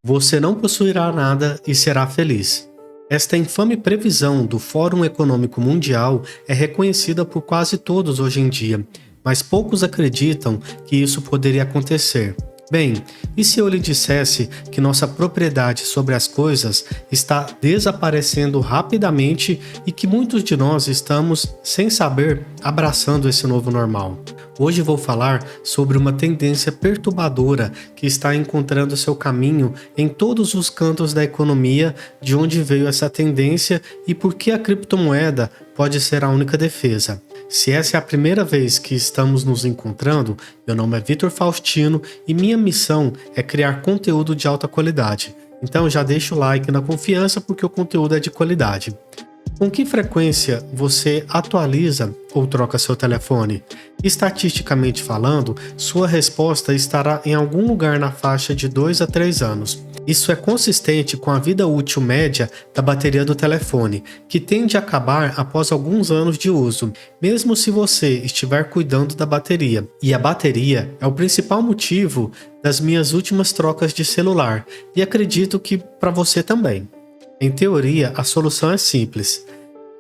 Você não possuirá nada e será feliz. Esta infame previsão do Fórum Econômico Mundial é reconhecida por quase todos hoje em dia, mas poucos acreditam que isso poderia acontecer. Bem, e se eu lhe dissesse que nossa propriedade sobre as coisas está desaparecendo rapidamente e que muitos de nós estamos, sem saber, abraçando esse novo normal? Hoje vou falar sobre uma tendência perturbadora que está encontrando seu caminho em todos os cantos da economia, de onde veio essa tendência e por que a criptomoeda pode ser a única defesa. Se essa é a primeira vez que estamos nos encontrando, meu nome é Vitor Faustino e minha missão é criar conteúdo de alta qualidade. Então já deixa o like na confiança porque o conteúdo é de qualidade. Com que frequência você atualiza ou troca seu telefone? Estatisticamente falando, sua resposta estará em algum lugar na faixa de 2 a 3 anos. Isso é consistente com a vida útil média da bateria do telefone, que tende a acabar após alguns anos de uso, mesmo se você estiver cuidando da bateria. E a bateria é o principal motivo das minhas últimas trocas de celular, e acredito que para você também. Em teoria, a solução é simples.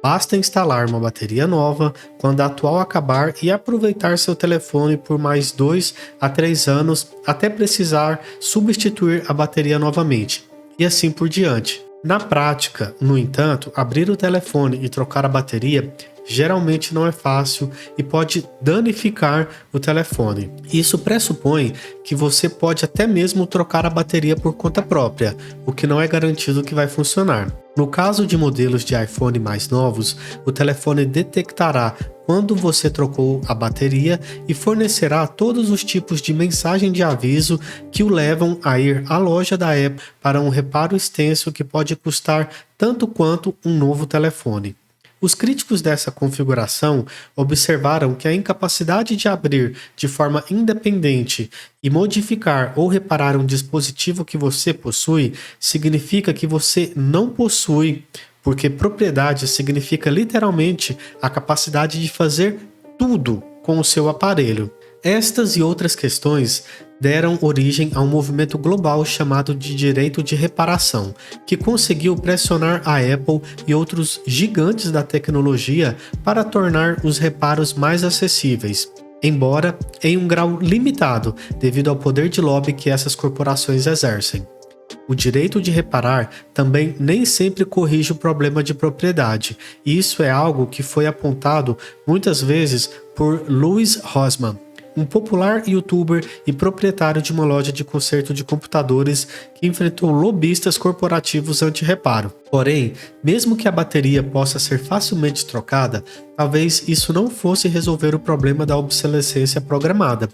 Basta instalar uma bateria nova quando a atual acabar e aproveitar seu telefone por mais 2 a 3 anos até precisar substituir a bateria novamente, e assim por diante. Na prática, no entanto, abrir o telefone e trocar a bateria geralmente não é fácil e pode danificar o telefone. Isso pressupõe que você pode até mesmo trocar a bateria por conta própria, o que não é garantido que vai funcionar. No caso de modelos de iPhone mais novos, o telefone detectará quando você trocou a bateria e fornecerá todos os tipos de mensagem de aviso que o levam a ir à loja da Apple para um reparo extenso que pode custar tanto quanto um novo telefone. Os críticos dessa configuração observaram que a incapacidade de abrir de forma independente e modificar ou reparar um dispositivo que você possui significa que você não possui, porque propriedade significa literalmente a capacidade de fazer tudo com o seu aparelho. Estas e outras questões deram origem a um movimento global chamado de direito de reparação, que conseguiu pressionar a Apple e outros gigantes da tecnologia para tornar os reparos mais acessíveis, embora em um grau limitado devido ao poder de lobby que essas corporações exercem. O direito de reparar também nem sempre corrige o problema de propriedade, e isso é algo que foi apontado muitas vezes por Louis Rossmann, um popular youtuber e proprietário de uma loja de conserto de computadores que enfrentou lobistas corporativos anti-reparo. Porém, mesmo que a bateria possa ser facilmente trocada, talvez isso não fosse resolver o problema da obsolescência programada.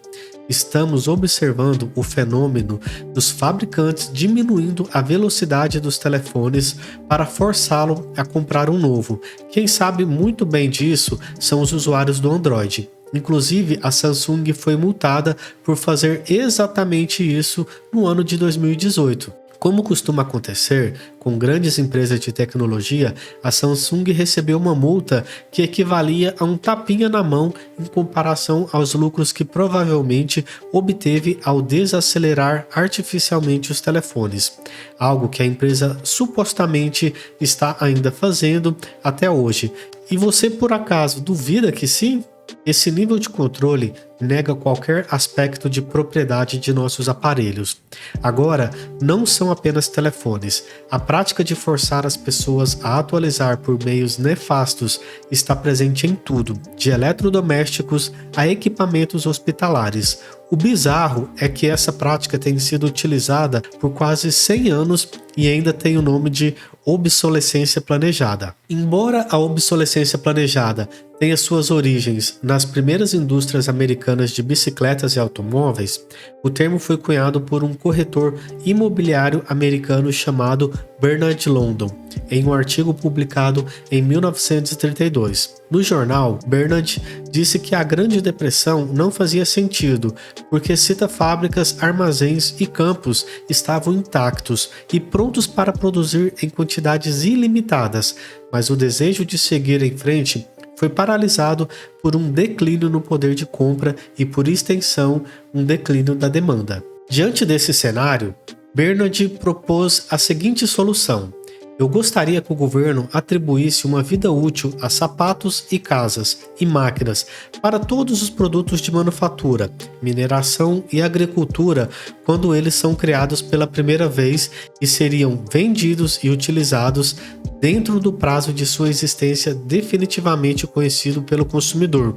Estamos observando o fenômeno dos fabricantes diminuindo a velocidade dos telefones para forçá-lo a comprar um novo. Quem sabe muito bem disso são os usuários do Android. Inclusive, a Samsung foi multada por fazer exatamente isso no ano de 2018. Como costuma acontecer com grandes empresas de tecnologia, a Samsung recebeu uma multa que equivalia a um tapinha na mão em comparação aos lucros que provavelmente obteve ao desacelerar artificialmente os telefones, algo que a empresa supostamente está ainda fazendo até hoje. E você por acaso duvida que sim? Esse nível de controle nega qualquer aspecto de propriedade de nossos aparelhos. Agora, não são apenas telefones. A prática de forçar as pessoas a atualizar por meios nefastos está presente em tudo, de eletrodomésticos a equipamentos hospitalares. O bizarro é que essa prática tem sido utilizada por quase 100 anos e ainda tem o nome de obsolescência planejada. Embora a obsolescência planejada tenha suas origens nas primeiras indústrias americanas de bicicletas e automóveis, o termo foi cunhado por um corretor imobiliário americano chamado Bernard London, em um artigo publicado em 1932. No jornal, Bernard disse que a Grande Depressão não fazia sentido, porque cita fábricas, armazéns e campos estavam intactos e prontos para produzir em quantidades ilimitadas, mas o desejo de seguir em frente foi paralisado por um declínio no poder de compra e, por extensão, um declínio da demanda. Diante desse cenário, Bernard propôs a seguinte solução: eu gostaria que o governo atribuísse uma vida útil a sapatos e casas e máquinas para todos os produtos de manufatura, mineração e agricultura quando eles são criados pela primeira vez e seriam vendidos e utilizados dentro do prazo de sua existência definitivamente conhecido pelo consumidor.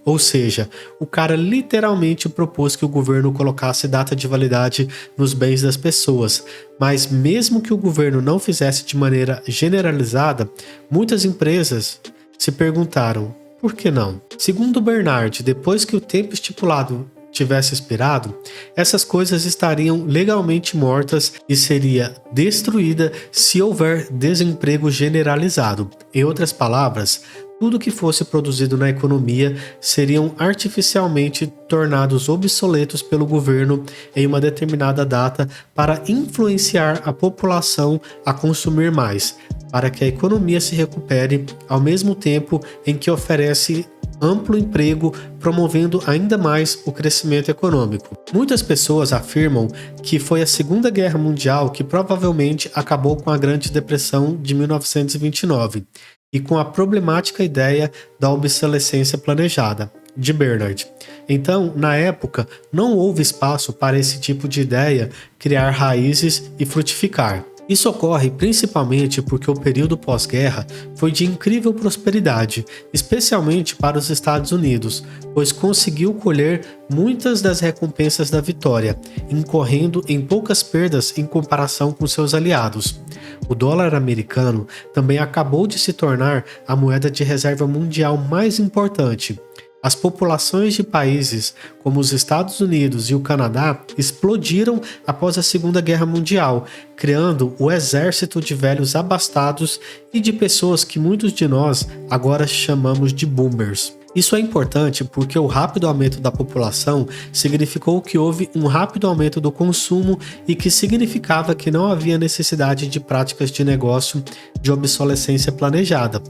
Ou seja, o cara literalmente propôs que o governo colocasse data de validade nos bens das pessoas, mas mesmo que o governo não fizesse de maneira generalizada, muitas empresas se perguntaram, por que não? Segundo Bernard, depois que o tempo estipulado tivesse expirado, essas coisas estariam legalmente mortas e seria destruída se houver desemprego generalizado. Em outras palavras, tudo que fosse produzido na economia seriam artificialmente tornados obsoletos pelo governo em uma determinada data para influenciar a população a consumir mais, para que a economia se recupere ao mesmo tempo em que oferece amplo emprego, promovendo ainda mais o crescimento econômico. Muitas pessoas afirmam que foi a Segunda Guerra Mundial que provavelmente acabou com a Grande Depressão de 1929 e com a problemática ideia da obsolescência planejada, de Bernard. Então, na época, não houve espaço para esse tipo de ideia criar raízes e frutificar. Isso ocorre principalmente porque o período pós-guerra foi de incrível prosperidade, especialmente para os Estados Unidos, pois conseguiu colher muitas das recompensas da vitória, incorrendo em poucas perdas em comparação com seus aliados. O dólar americano também acabou de se tornar a moeda de reserva mundial mais importante. As populações de países como os Estados Unidos e o Canadá explodiram após a Segunda Guerra Mundial, criando o exército de velhos abastados e de pessoas que muitos de nós agora chamamos de boomers. Isso é importante porque o rápido aumento da população significou que houve um rápido aumento do consumo e que significava que não havia necessidade de práticas de negócio de obsolescência planejada.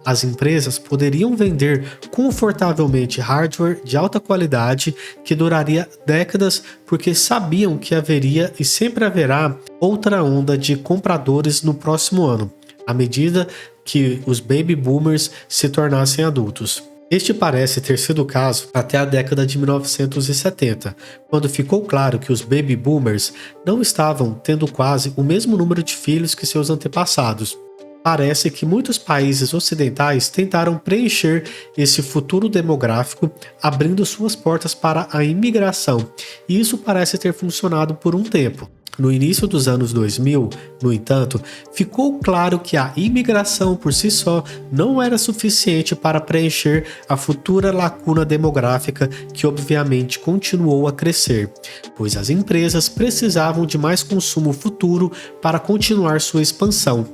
As empresas poderiam vender confortavelmente hardware de alta qualidade que duraria décadas porque sabiam que haveria e sempre haverá outra onda de compradores no próximo ano, à medida que os baby boomers se tornassem adultos. Este parece ter sido o caso até a década de 1970, quando ficou claro que os baby boomers não estavam tendo quase o mesmo número de filhos que seus antepassados. Parece que muitos países ocidentais tentaram preencher esse futuro demográfico, abrindo suas portas para a imigração, e isso parece ter funcionado por um tempo. No início dos anos 2000, no entanto, ficou claro que a imigração por si só não era suficiente para preencher a futura lacuna demográfica que obviamente continuou a crescer, pois as empresas precisavam de mais consumo futuro para continuar sua expansão.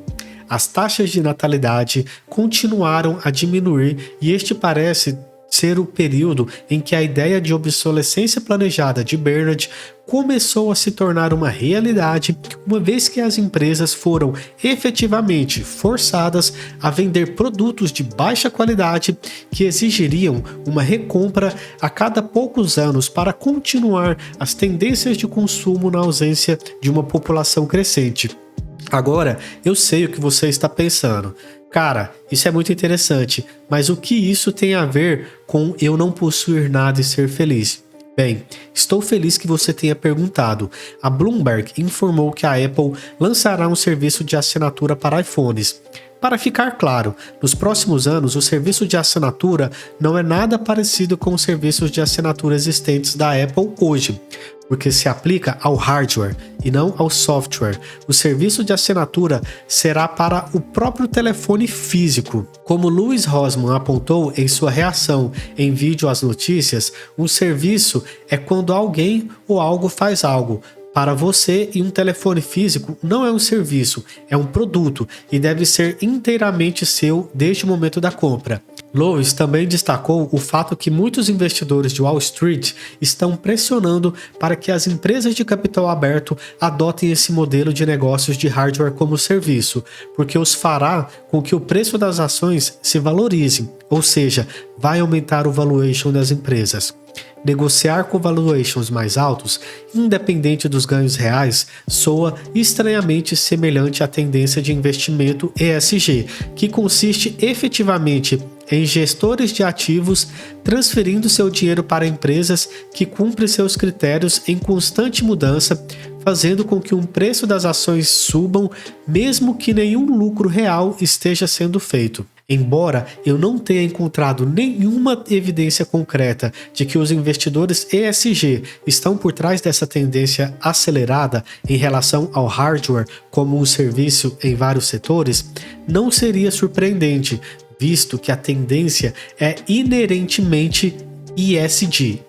As taxas de natalidade continuaram a diminuir e este parece ser o período em que a ideia de obsolescência planejada de Bernard começou a se tornar uma realidade, uma vez que as empresas foram efetivamente forçadas a vender produtos de baixa qualidade que exigiriam uma recompra a cada poucos anos para continuar as tendências de consumo na ausência de uma população crescente. Agora, eu sei o que você está pensando. Cara, isso é muito interessante, mas o que isso tem a ver com eu não possuir nada e ser feliz? Bem, estou feliz que você tenha perguntado. A Bloomberg informou que a Apple lançará um serviço de assinatura para iPhones. Para ficar claro, nos próximos anos o serviço de assinatura não é nada parecido com os serviços de assinatura existentes da Apple hoje, porque se aplica ao hardware e não ao software. O serviço de assinatura será para o próprio telefone físico. Como Louis Rossmann apontou em sua reação em vídeo às notícias, um serviço é quando alguém ou algo faz algo para você, e um telefone físico não é um serviço, é um produto e deve ser inteiramente seu desde o momento da compra. Louis também destacou o fato que muitos investidores de Wall Street estão pressionando para que as empresas de capital aberto adotem esse modelo de negócios de hardware como serviço, porque os fará com que o preço das ações se valorize, ou seja, vai aumentar o valuation das empresas. negociar com valuations mais altos, independente dos ganhos reais, soa estranhamente semelhante à tendência de investimento ESG, que consiste efetivamente em gestores de ativos transferindo seu dinheiro para empresas que cumprem seus critérios em constante mudança, fazendo com que o preço das ações subam, mesmo que nenhum lucro real esteja sendo feito. Embora eu não tenha encontrado nenhuma evidência concreta de que os investidores ESG estão por trás dessa tendência acelerada em relação ao hardware como um serviço em vários setores, não seria surpreendente, visto que a tendência é inerentemente ESG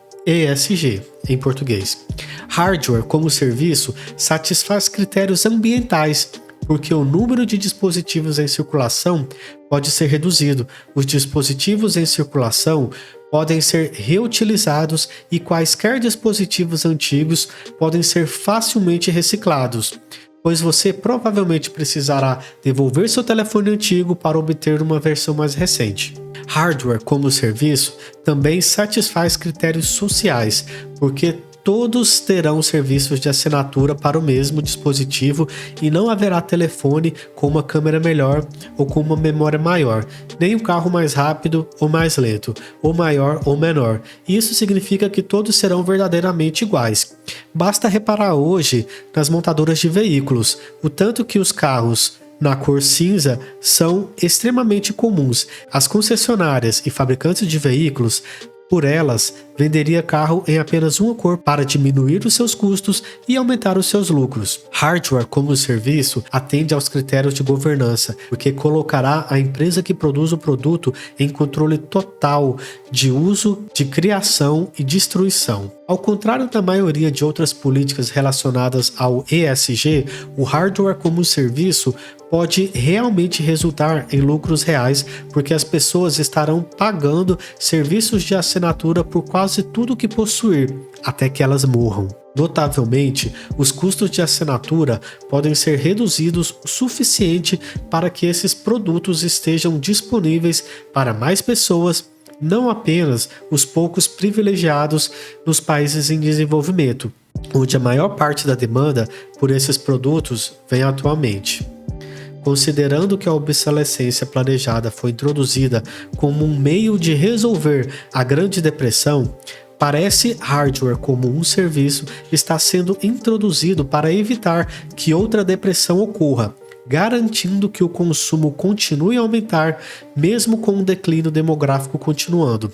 em português. Hardware como serviço satisfaz critérios ambientais, porque o número de dispositivos em circulação pode ser reduzido. Os dispositivos em circulação podem ser reutilizados e quaisquer dispositivos antigos podem ser facilmente reciclados, pois você provavelmente precisará devolver seu telefone antigo para obter uma versão mais recente. Hardware como serviço também satisfaz critérios sociais, porque todos terão serviços de assinatura para o mesmo dispositivo e não haverá telefone com uma câmera melhor ou com uma memória maior, nem um carro mais rápido ou mais lento, ou maior ou menor. Isso significa que todos serão verdadeiramente iguais. Basta reparar hoje nas montadoras de veículos, o tanto que os carros na cor cinza são extremamente comuns. As concessionárias e fabricantes de veículos, por elas, venderia carro em apenas uma cor para diminuir os seus custos e aumentar os seus lucros. Hardware como serviço atende aos critérios de governança, porque colocará a empresa que produz o produto em controle total de uso, de criação e destruição. Ao contrário da maioria de outras políticas relacionadas ao ESG, o hardware como serviço pode realmente resultar em lucros reais, porque as pessoas estarão pagando serviços de assinatura por quase tudo que possuir, até que elas morram. Notavelmente, os custos de assinatura podem ser reduzidos o suficiente para que esses produtos estejam disponíveis para mais pessoas, não apenas os poucos privilegiados nos países em desenvolvimento, onde a maior parte da demanda por esses produtos vem atualmente. Considerando que a obsolescência planejada foi introduzida como um meio de resolver a Grande Depressão, parece hardware como um serviço está sendo introduzido para evitar que outra depressão ocorra, garantindo que o consumo continue a aumentar, mesmo com o declínio demográfico continuando.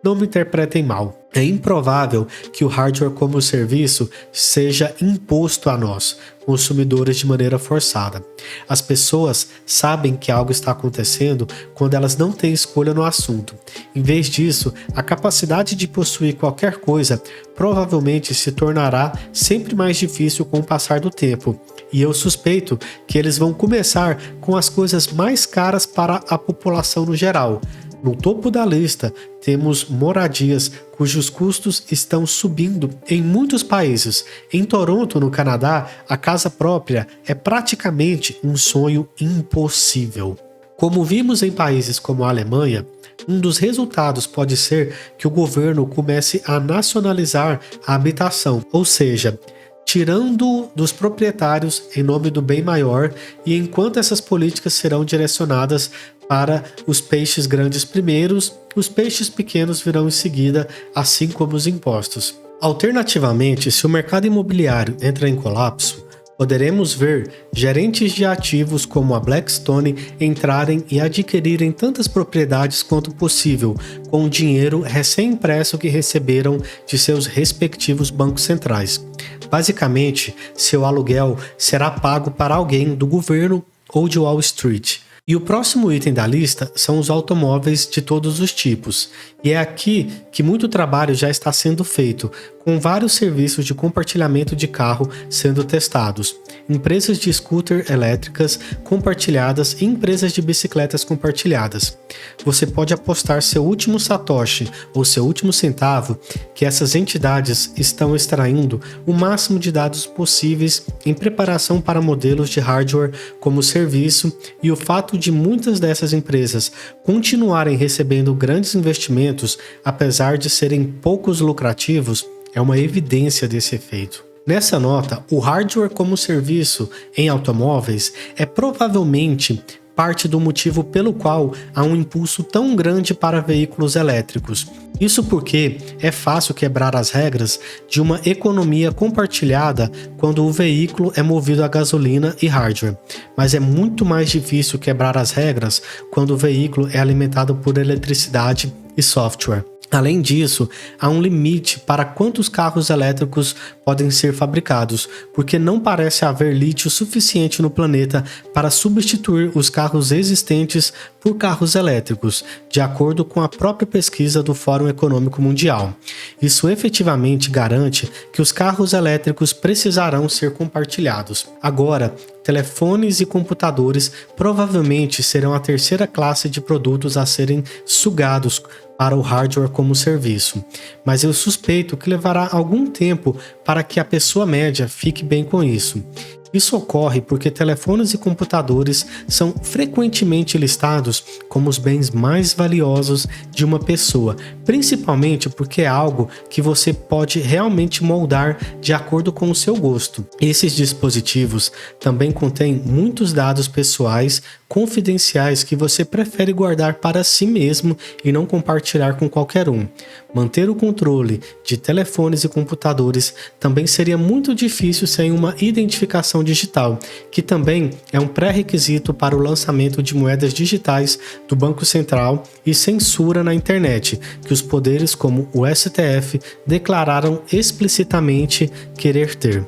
Não me interpretem mal. É improvável que o hardware como serviço seja imposto a nós, consumidores, de maneira forçada. As pessoas sabem que algo está acontecendo quando elas não têm escolha no assunto. Em vez disso, a capacidade de possuir qualquer coisa provavelmente se tornará sempre mais difícil com o passar do tempo. E eu suspeito que eles vão começar com as coisas mais caras para a população no geral. No topo da lista, temos moradias cujos custos estão subindo em muitos países. Em Toronto, no Canadá, a casa própria é praticamente um sonho impossível. Como vimos em países como a Alemanha, um dos resultados pode ser que o governo comece a nacionalizar a habitação, ou seja, tirando dos proprietários em nome do bem maior, e enquanto essas políticas serão direcionadas para os peixes grandes primeiros, os peixes pequenos virão em seguida, assim como os impostos. Alternativamente, se o mercado imobiliário entra em colapso, poderemos ver gerentes de ativos como a Blackstone entrarem e adquirirem tantas propriedades quanto possível, com o dinheiro recém-impresso que receberam de seus respectivos bancos centrais. Basicamente, seu aluguel será pago para alguém do governo ou de Wall Street. E o próximo item da lista são os automóveis de todos os tipos. E é aqui que muito trabalho já está sendo feito, com vários serviços de compartilhamento de carro sendo testados, empresas de scooter elétricas compartilhadas e empresas de bicicletas compartilhadas. Você pode apostar seu último satoshi ou seu último centavo que essas entidades estão extraindo o máximo de dados possíveis em preparação para modelos de hardware como serviço, e o fato de muitas dessas empresas continuarem recebendo grandes investimentos, apesar de serem poucos lucrativos, é uma evidência desse efeito. Nessa nota, o hardware como serviço em automóveis é provavelmente parte do motivo pelo qual há um impulso tão grande para veículos elétricos. Isso porque é fácil quebrar as regras de uma economia compartilhada quando o veículo é movido a gasolina e hardware, mas é muito mais difícil quebrar as regras quando o veículo é alimentado por eletricidade e software. Além disso, há um limite para quantos carros elétricos podem ser fabricados, porque não parece haver lítio suficiente no planeta para substituir os carros existentes por carros elétricos, de acordo com a própria pesquisa do Fórum Econômico Mundial. Isso efetivamente garante que os carros elétricos precisarão ser compartilhados. Agora, telefones e computadores provavelmente serão a terceira classe de produtos a serem sugados para o hardware como serviço, mas eu suspeito que levará algum tempo para que a pessoa média fique bem com isso. Isso ocorre porque telefones e computadores são frequentemente listados como os bens mais valiosos de uma pessoa, principalmente porque é algo que você pode realmente moldar de acordo com o seu gosto. Esses dispositivos também contêm muitos dados pessoais confidenciais que você prefere guardar para si mesmo e não compartilhar com qualquer um. Manter o controle de telefones e computadores também seria muito difícil sem uma identificação digital, que também é um pré-requisito para o lançamento de moedas digitais do Banco Central e censura na internet, que os poderes como o STF declararam explicitamente querer ter.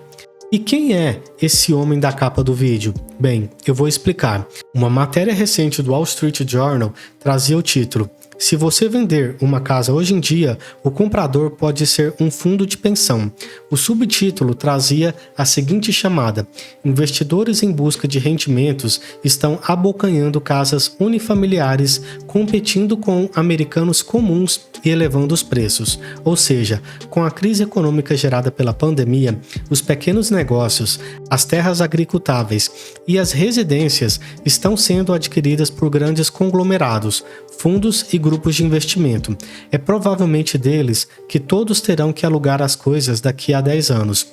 E quem é esse homem da capa do vídeo? Bem, eu vou explicar. Uma matéria recente do Wall Street Journal trazia o título: "Se você vender uma casa hoje em dia, o comprador pode ser um fundo de pensão." O subtítulo trazia a seguinte chamada: "Investidores em busca de rendimentos estão abocanhando casas unifamiliares, competindo com americanos comuns e elevando os preços." Ou seja, com a crise econômica gerada pela pandemia, os pequenos negócios, as terras agricultáveis e as residências estão sendo adquiridas por grandes conglomerados, fundos e grupos de investimento. É provavelmente deles que todos terão que alugar as coisas daqui a 10 anos.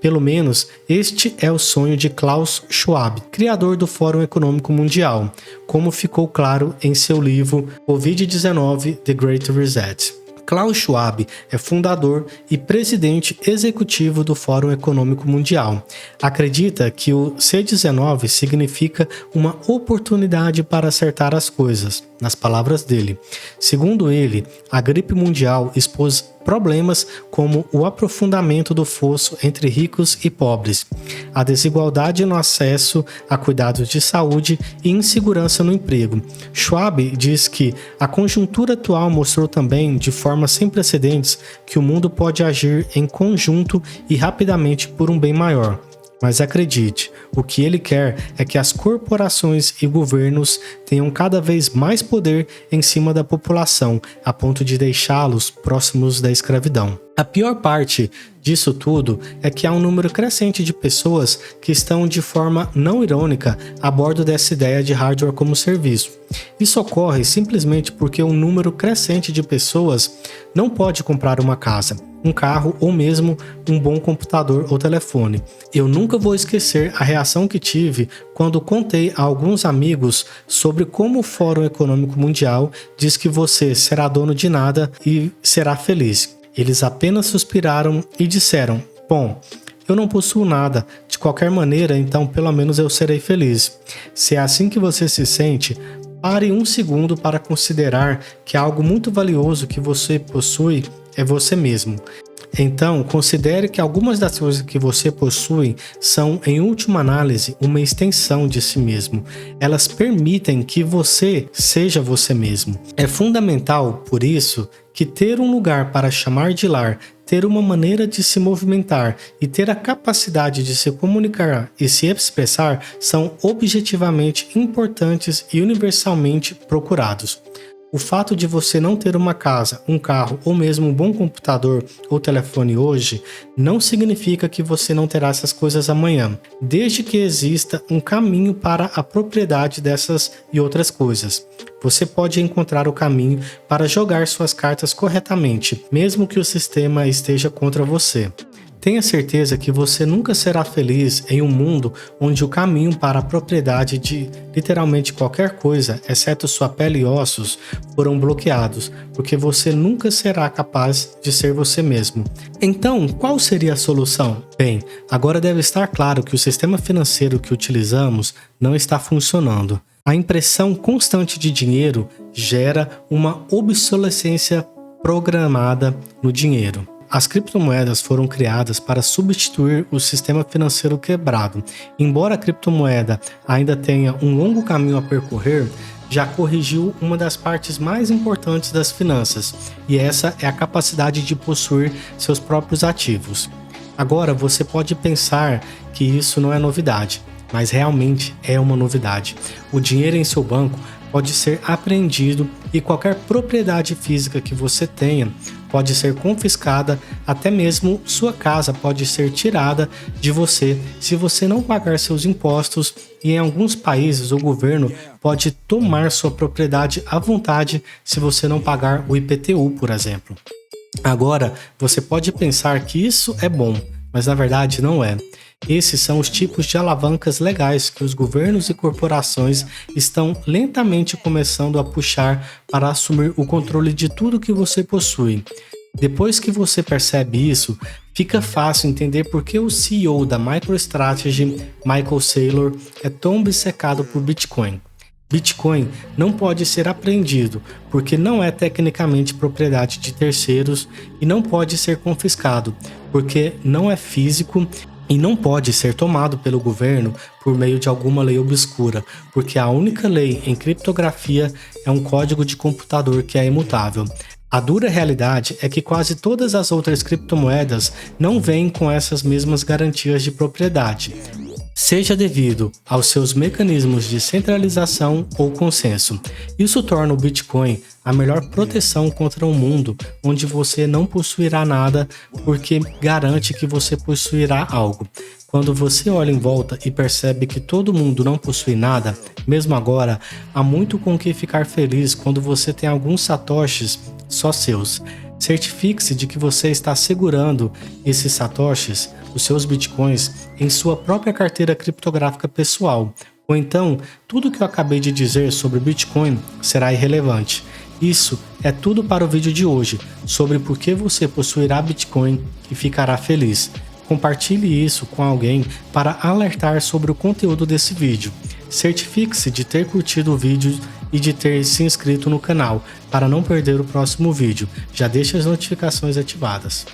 Pelo menos este é o sonho de Klaus Schwab, criador do Fórum Econômico Mundial, como ficou claro em seu livro Covid-19: The Great Reset. Klaus Schwab é fundador e presidente executivo do Fórum Econômico Mundial. Acredita que o C-19 significa uma oportunidade para acertar as coisas, nas palavras dele. Segundo ele, a gripe mundial expôs problemas como o aprofundamento do fosso entre ricos e pobres, a desigualdade no acesso a cuidados de saúde e insegurança no emprego. Schwab diz que a conjuntura atual mostrou também, de forma sem precedentes, que o mundo pode agir em conjunto e rapidamente por um bem maior. Mas acredite, o que ele quer é que as corporações e governos tenham cada vez mais poder em cima da população, a ponto de deixá-los próximos da escravidão. A pior parte disso tudo é que há um número crescente de pessoas que estão de forma não irônica a bordo dessa ideia de hardware como serviço. Isso ocorre simplesmente porque um número crescente de pessoas não pode comprar uma casa, um carro ou mesmo um bom computador ou telefone. Eu nunca vou esquecer a reação que tive quando contei a alguns amigos sobre como o Fórum Econômico Mundial diz que você será dono de nada e será feliz. Eles apenas suspiraram e disseram: "Bom, eu não possuo nada, de qualquer maneira, então pelo menos eu serei feliz." Se é assim que você se sente, pare um segundo para considerar que algo muito valioso que você possui é você mesmo. Então, considere que algumas das coisas que você possui são, em última análise, uma extensão de si mesmo. Elas permitem que você seja você mesmo. É fundamental, por isso, que ter um lugar para chamar de lar, ter uma maneira de se movimentar e ter a capacidade de se comunicar e se expressar são objetivamente importantes e universalmente procurados. O fato de você não ter uma casa, um carro ou mesmo um bom computador ou telefone hoje não significa que você não terá essas coisas amanhã, desde que exista um caminho para a propriedade dessas e outras coisas. Você pode encontrar o caminho para jogar suas cartas corretamente, mesmo que o sistema esteja contra você. Tenha certeza que você nunca será feliz em um mundo onde o caminho para a propriedade de literalmente qualquer coisa, exceto sua pele e ossos, foram bloqueados, porque você nunca será capaz de ser você mesmo. Então, qual seria a solução? Bem, agora deve estar claro que o sistema financeiro que utilizamos não está funcionando. A impressão constante de dinheiro gera uma obsolescência programada no dinheiro. As criptomoedas foram criadas para substituir o sistema financeiro quebrado. Embora a criptomoeda ainda tenha um longo caminho a percorrer, já corrigiu uma das partes mais importantes das finanças, e essa é a capacidade de possuir seus próprios ativos. Agora você pode pensar que isso não é novidade, mas realmente é uma novidade. O dinheiro em seu banco pode ser apreendido e qualquer propriedade física que você tenha pode ser confiscada, até mesmo sua casa pode ser tirada de você se você não pagar seus impostos, e em alguns países o governo pode tomar sua propriedade à vontade se você não pagar o IPTU, por exemplo. Agora, você pode pensar que isso é bom, mas na verdade não é. Esses são os tipos de alavancas legais que os governos e corporações estão lentamente começando a puxar para assumir o controle de tudo que você possui. Depois que você percebe isso, fica fácil entender por que o CEO da MicroStrategy, Michael Saylor, é tão obcecado por Bitcoin. Bitcoin não pode ser apreendido, porque não é tecnicamente propriedade de terceiros, e não pode ser confiscado, porque não é físico, e não pode ser tomado pelo governo por meio de alguma lei obscura, porque a única lei em criptografia é um código de computador que é imutável. A dura realidade é que quase todas as outras criptomoedas não vêm com essas mesmas garantias de propriedade, seja devido aos seus mecanismos de centralização ou consenso. Isso torna o Bitcoin a melhor proteção contra um mundo onde você não possuirá nada, porque garante que você possuirá algo. Quando você olha em volta e percebe que todo mundo não possui nada, mesmo agora, há muito com que ficar feliz quando você tem alguns satoshis só seus. Certifique-se de que você está segurando esses satoshis, os seus bitcoins, em sua própria carteira criptográfica pessoal. Ou então, tudo que eu acabei de dizer sobre Bitcoin será irrelevante. Isso é tudo para o vídeo de hoje, sobre por que você possuirá Bitcoin e ficará feliz. Compartilhe isso com alguém para alertar sobre o conteúdo desse vídeo. Certifique-se de ter curtido o vídeo e de ter se inscrito no canal para não perder o próximo vídeo. Já deixe as notificações ativadas.